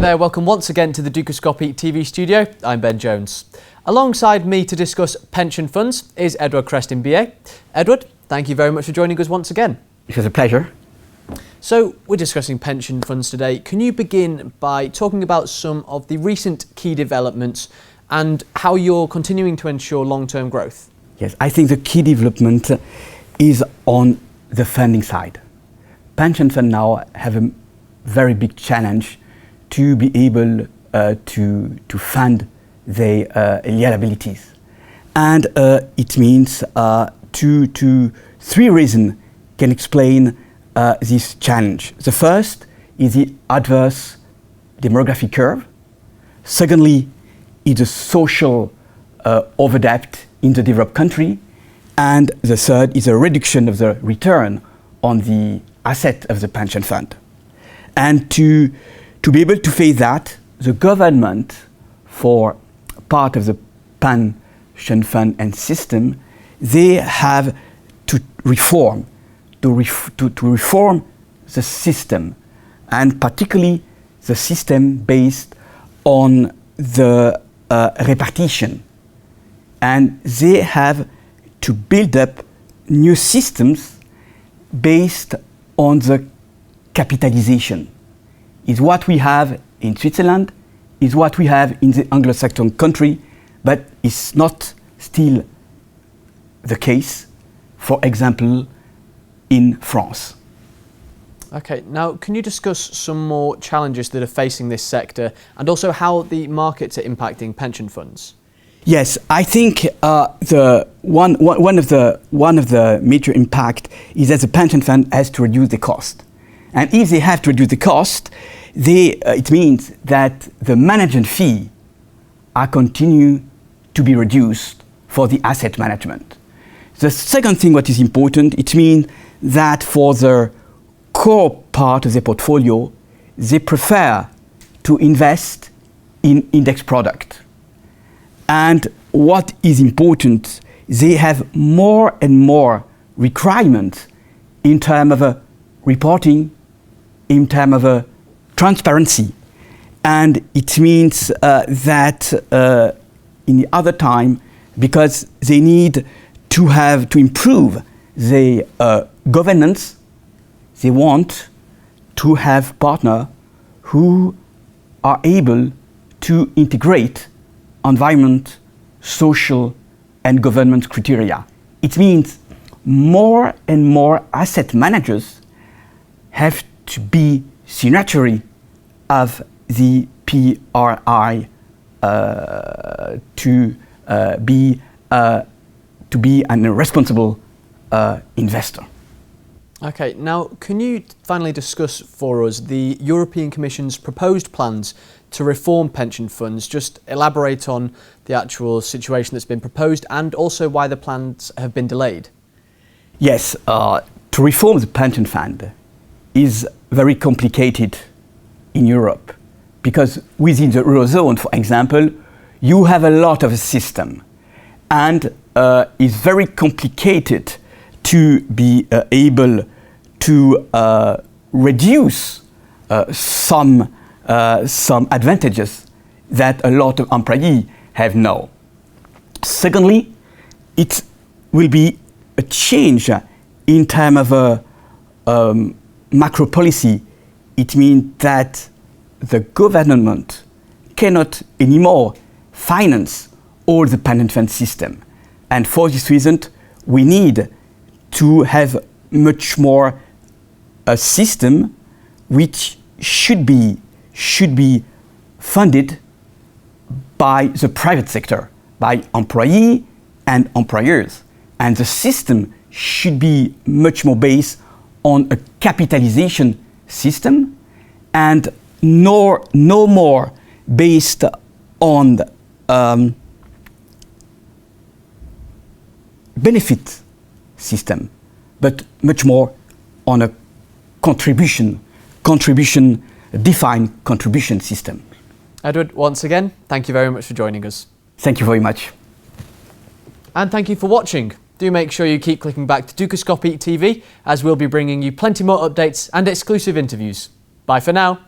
there, welcome once again to the Dukascopy TV studio. I'm Ben Jones. Alongside me to discuss pension funds is Edouard Crestin-Billet. Edouard, thank you very much for joining us once again. It was a pleasure. So, we're discussing pension funds today. Can you begin by talking about some of the recent key developments and how you're continuing to ensure long-term growth? Yes, I think the key development is on the funding side. Pension funds now have a very big challenge to be able to fund their liabilities. And it means three reasons can explain this challenge. The first is the adverse demographic curve. Secondly, is the social overdebt in the developed country. And the third is a reduction of the return on the asset of the pension fund. And to be able to face that, the government, for part of the pension fund and system, they have to reform the system, and particularly the system based on the repartition. And they have to build up new systems based on the capitalization. Is what we have in Switzerland, is what we have in the Anglo-Saxon country, but it's not still the case, for example, in France. Okay, now can you discuss some more challenges that are facing this sector and also how the markets are impacting pension funds? Yes, I think one of the major impact is that the pension fund has to reduce the cost. And if they have to reduce the cost, it means that the management fee are continue to be reduced for the asset management. The second thing what is important, it means that for the core part of the portfolio, they prefer to invest in index product. And what is important, they have more and more requirements in terms of reporting, in terms of transparency. And it means that in the other time, because they need to improve their governance, they want to have partners who are able to integrate environment, social, and governance criteria. It means more and more asset managers have to be signatory of the PRI to be a responsible investor. Okay, now can you finally discuss for us the European Commission's proposed plans to reform pension funds? Just elaborate on the actual situation that's been proposed and also why the plans have been delayed. Yes, to reform the pension fund is very complicated in Europe because within the Eurozone, for example, you have a lot of a system and it's very complicated to be able to reduce some advantages that a lot of employees have now. Secondly, it will be a change in terms of macro policy. It means that the government cannot anymore finance all the pension fund system. And for this reason, we need to have much more a system which should be funded by the private sector, by employees and employers. And the system should be much more based on a capitalization system and no more based on benefit system, but much more on a defined contribution system. Edouard, once again, thank you very much for joining us. Thank you very much. And thank you for watching. Do make sure you keep clicking back to Dukascopy TV as we'll be bringing you plenty more updates and exclusive interviews. Bye for now.